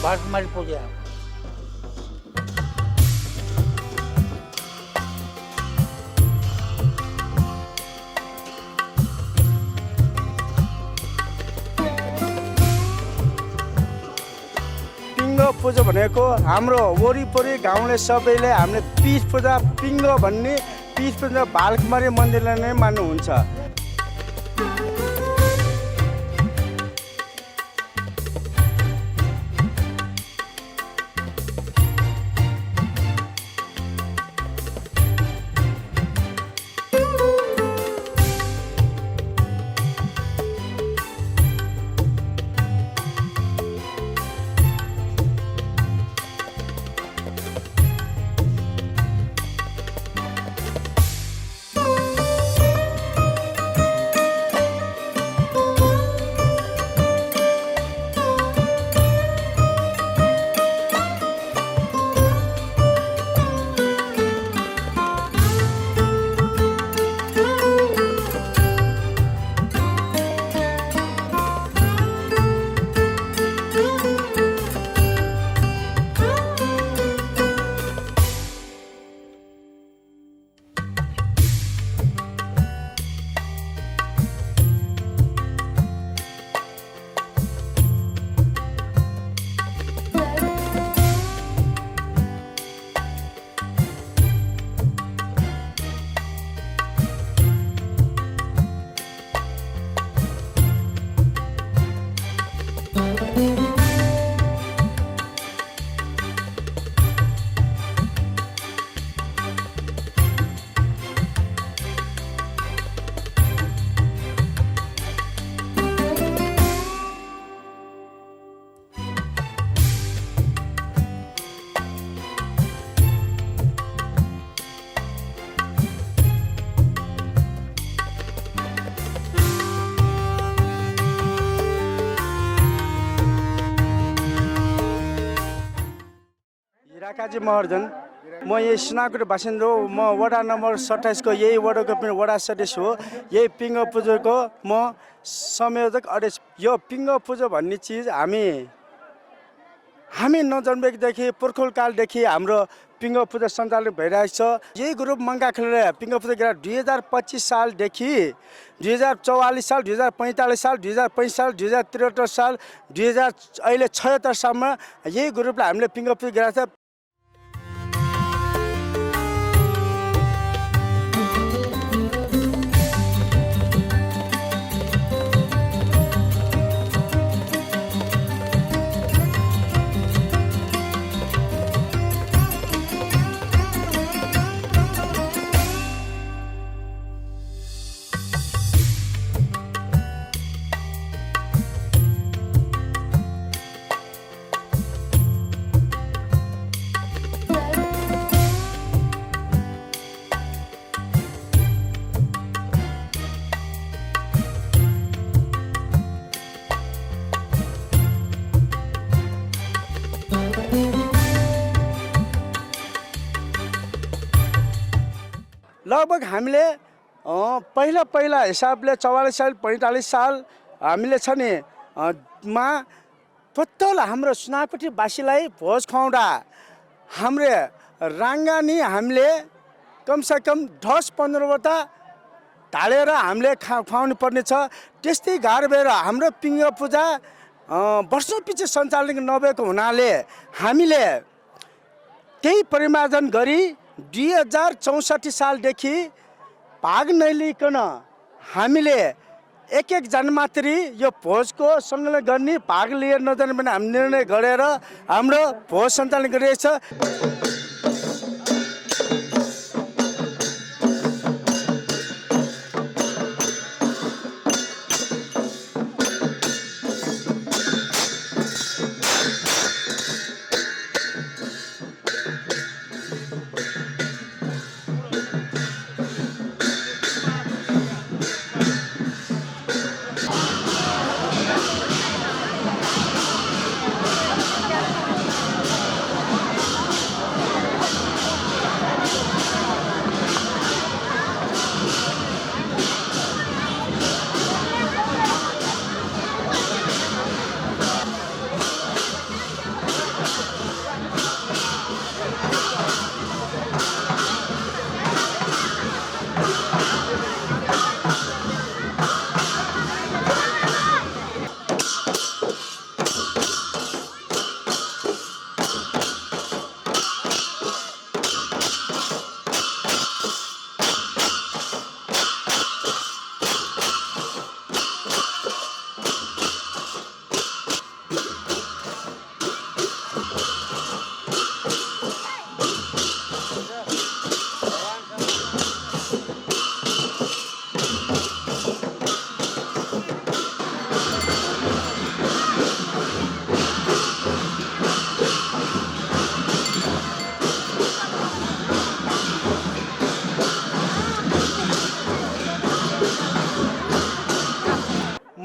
बालकुमारी पूजा पिङ्ग पूजा भनेको हाम्रो वरिपरि गाउँले सबैले हामीले पिस पूजा पिङ्ग भन्ने पिस पूजा बालकुमारी मन्दिरलाई नै मान्नुहुन्छ। काजी महर्जन म यही सुनाकुटी बासिन्दा हो। म वडा नम्बर 27 को यही वडाको पनि वडा सदस्य हो। यही पिङ्ग पूजाको म संयोजक अध्यक्ष। यो पिङ्ग पूजा भन्ने चिज हामी नजन्मेदेखि पुर्खौलकालदेखि हाम्रो पिङ्ग पूजा सञ्चालन भइरहेको छ। यही ग्रुप मङ्गाखेलले पिङ्ग पूजा गरेर 2025 सालदेखि 2044 साल 2045 साल 2035 साल 2073 साल 2000 अहिले 76 सालमा यही ग्रुपले हामीले पिङ्ग पूजा गरेको छ। लगभग हामीले पहिला हिसाबले 44 साल 45 साल हामीले छ नि टोटल हाम्रो सुनाकुटीवासीलाई भोज खुवाउँदा हाम्रो राङ्गानी हामीले कमसेकम 10-15 वटा ढालेर हामीले खुवाउनु पर्ने छ। त्यस्तै गाह्रो भएर हाम्रो पिङ्ग पूजा वर्षौँ पछि सञ्चालन नभएको हुनाले हामीले त्यही परिमार्जन गरी 2064 सालदेखि भाग नलिकन हामीले एक जनमात्री यो भोजको सङ्कलन गर्ने भाग लिएर नजाने भने हामी निर्णय गरेर हाम्रो भोज सञ्चालन गरिरहेछ।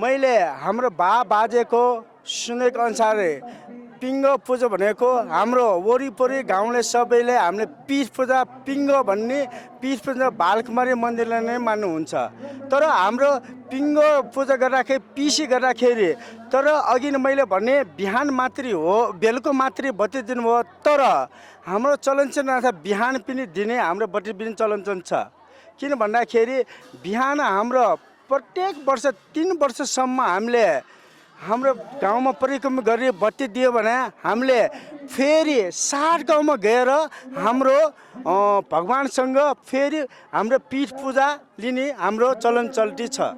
मैले हाम्रो बाजेको सुनेको अनुसार पिङ्ग पूजा भनेको हाम्रो वरिपरि गाउँले सबैले हामीले पीठ पूजा पिङ्ग भन्ने पीठ पूजा बालकुमारी मन्दिरलाई नै मान्नुहुन्छ। तर हाम्रो पिङ्ग पूजा गर्दाखेरि पिसी गर्दाखेरि तर अघि नै मैले भने बिहान मात्रै हो, बेलुका मात्रै बत्ती दिनुभयो। तर हाम्रो चलन चाहिँ बिहान पनि दिने हाम्रो बत्ती पनि चलन छ। किन भन्दाखेरि बिहान हाम्रो प्रत्येक वर्ष 3 वर्षसम्म हामीले हाम्रो गाउँमा परिक्रमा गरी बत्ती दियो भने हामीले फेरि 60 गाउँमा गएर हाम्रो भगवानसँग फेरि हाम्रो पीठ पूजा लिने हाम्रो चलन चल्ती छ।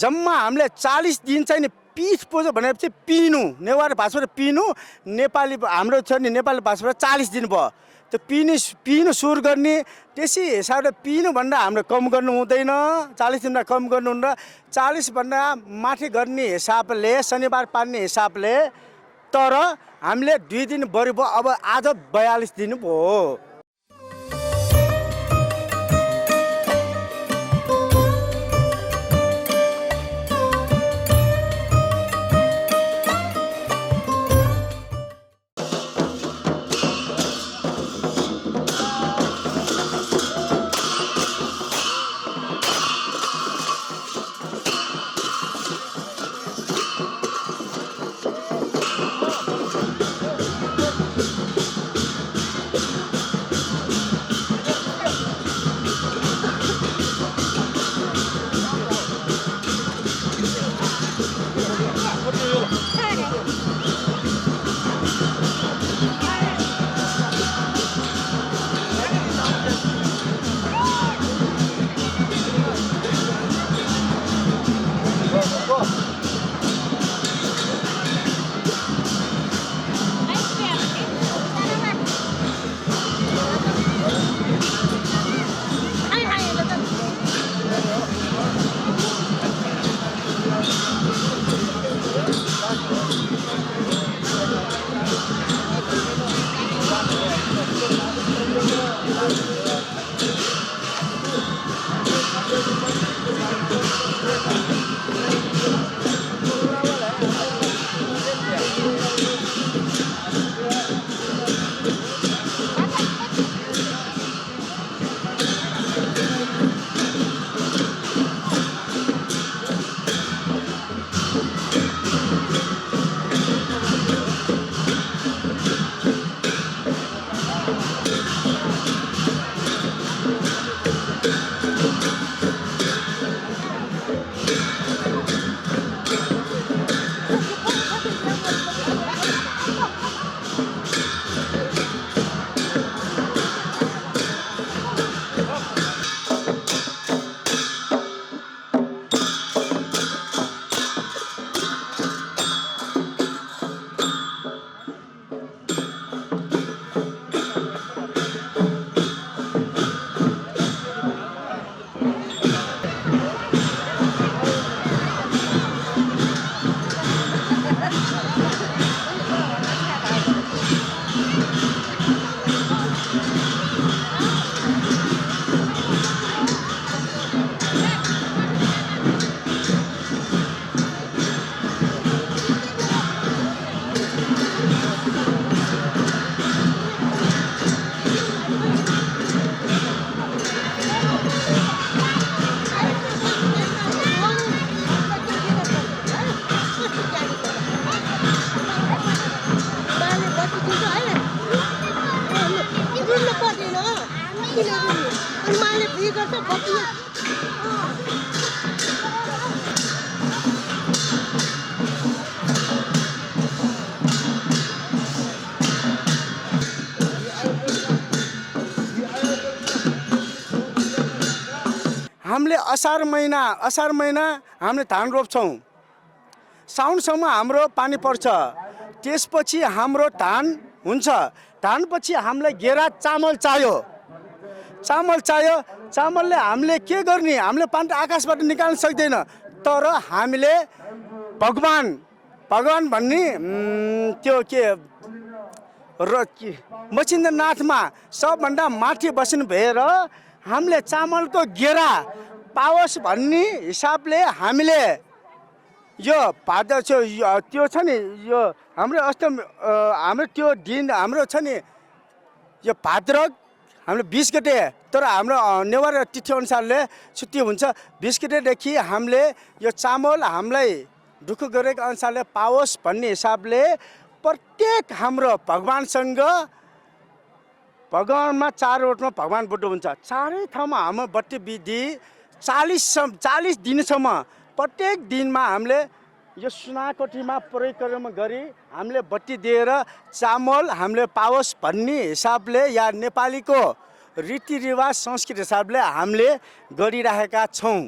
जम्मा हामीले 40 दिन चाहिँ पीठ पूजा भनेपछि पिनु नेवारी भाषाबाट पिनु नेपाली हाम्रो छ नि नेपाली भाषाबाट 40 दिन भयो। त्यो पिनु सुरु गर्ने त्यसै हिसाबले पिनु भन्दा हाम्रो कम गर्नु हुँदैन, 40 दिनमा कम गर्नु हुँदैन। 40 भन्दा माथि गर्ने हिसाबले शनिबार पार्ने हिसाबले तर हामीले 2 दिन बढी भयो। अब आज 42 दिन भयो। गर्छ बत्ती हामीले असार महिना हामीले धान रोप्छौँ। साउनसम्म हाम्रो पानी पर्छ। त्यसपछि हाम्रो धान हुन्छ। धानपछि हामीलाई गेरा चामल चाहियो। चामलले हामीले के गर्ने? हामीले पानी आकाशबाट निकाल्न सक्दैन। तर हामीले भगवान भन्ने त्यो के मचिन्द्रनाथमा सबभन्दा माथि बस्नु भएर हामीले चामलको गेरा पाओस् भन्ने हिसाबले हामीले यो भाद्र त्यो छ नि, यो हाम्रो हाम्रो त्यो दिन हाम्रो छ नि, यो भाद्र हाम्रो 20 गते, तर हाम्रो नेवार तिथि अनुसारले छुट्टी हुन्छ। 20 गतेदेखि हामीले यो चामल हामीलाई दुःख गरेको अनुसारले पाओस् भन्ने हिसाबले प्रत्येक हाम्रो भगवानमा चारवटमा भगवान बुद्ध हुन्छ। चारै ठाउँमा हाम्रो बत्ती विधि 40 दिनसम्म प्रत्येक दिनमा हामीले यो सुनाकोठीमा परिक्रमा गरी हामीले बत्ती दिएर चामल हामीले पाओस् भन्ने हिसाबले या नेपालीको रीतिरिवाज संस्कृति हिसाबले हामीले गरिरहेका छौँ।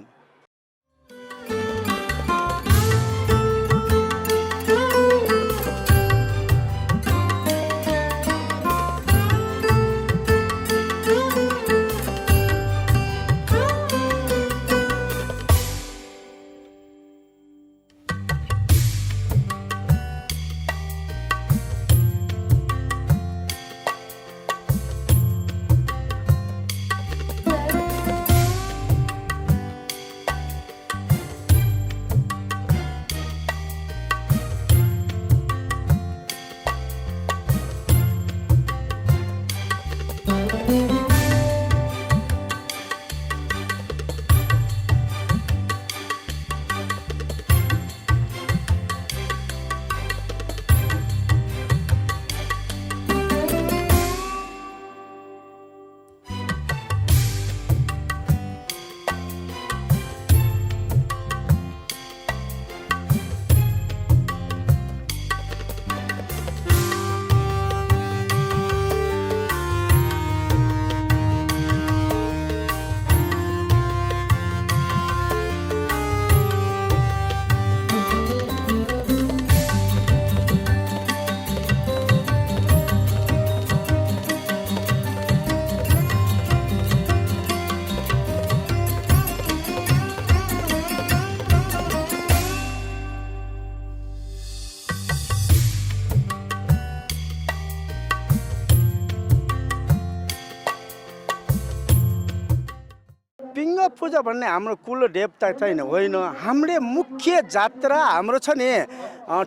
पूजा भन्ने हाम्रो कुल देवता छैन, होइन। हामीले मुख्य जात्रा हाम्रो छ नि,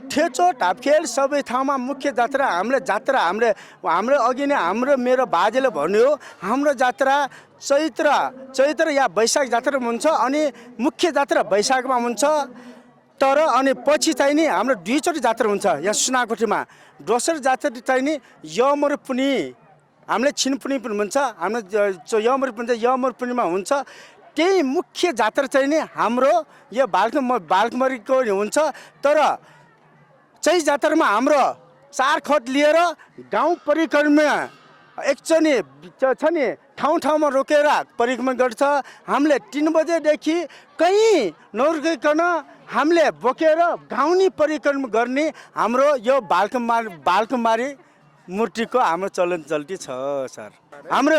ठेचो ढापखेल सबै ठाउँमा मुख्य जात्रा हाम्रो अघि नै मेरो बाजेले भन्यो, हाम्रो जात्रा चैत्र या वैशाख जात्रा हुन्छ। अनि मुख्य जात्रा वैशाखमा हुन्छ। तर अनि पछि चाहिँ नि हाम्रो दुईचोटि जात्रा हुन्छ यहाँ सुनाकोठीमा। दोस्रो जात्रा चाहिँ नि यमरपुनी, हामीले छिनपुनी पनि भन्छ, हाम्रो यमरपुनीमा हुन्छ। त्यही मुख्य जात्रा चाहिँ नि हाम्रो यो बालकुमारीको हुन्छ। तर चैत जात्रामा हाम्रो 4 खट लिएर गाउँ परिक्रमा एकचोटि छ नि ठाउँमा रोकेर परिक्रमा गर्छ। हामीले 3 बजेदेखि कहीँ नरोकिकन हामीले बोकेर गाउँनी परिक्रमा गर्ने हाम्रो यो बालकुमारी मूर्तिको हाम्रो चलन चल्ती छ सर।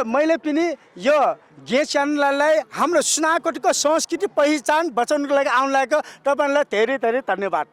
मैले पनि यो गे च्यानललाई हाम्रो सुनाकोटीको संस्कृति पहिचान बचाउनको लागि आउनु लागेको तपाईँलाई धेरै धेरै धन्यवाद।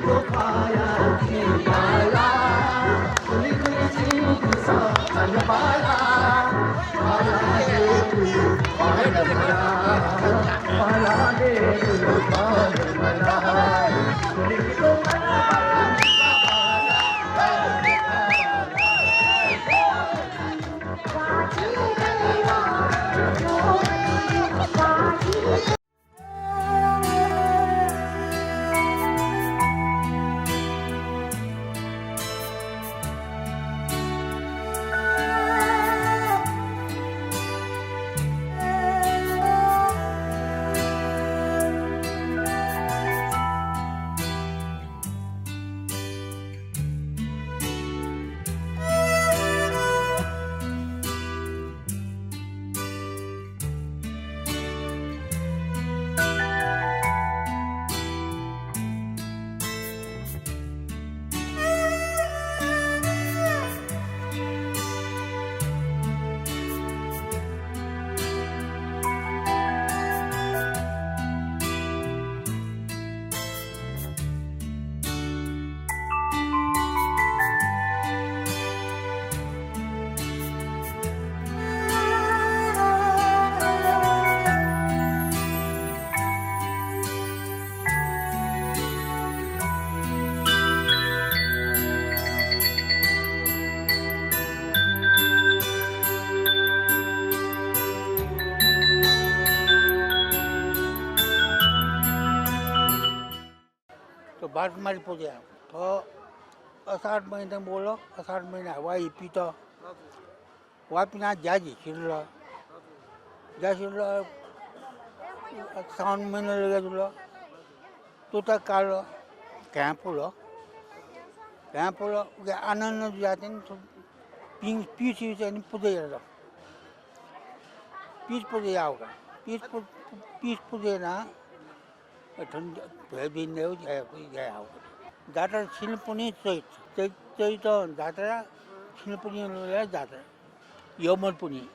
तो बासमती पूजा तो अषाढ महिना बोलो अषाढ महिना हवा पित वापिना जाजी शिरलं जा शिरलं श्रावण महिना लगे तुला तो तर काढलं कॅम्पलं आनंद जाते पीस आणि पूजा येतं पीस पूजा यावं का पीस पूजे ना थंड दिन जावं जात्रा शिल्पणी चैत जात्रा शिल्पणी जात्रा यमरपुणी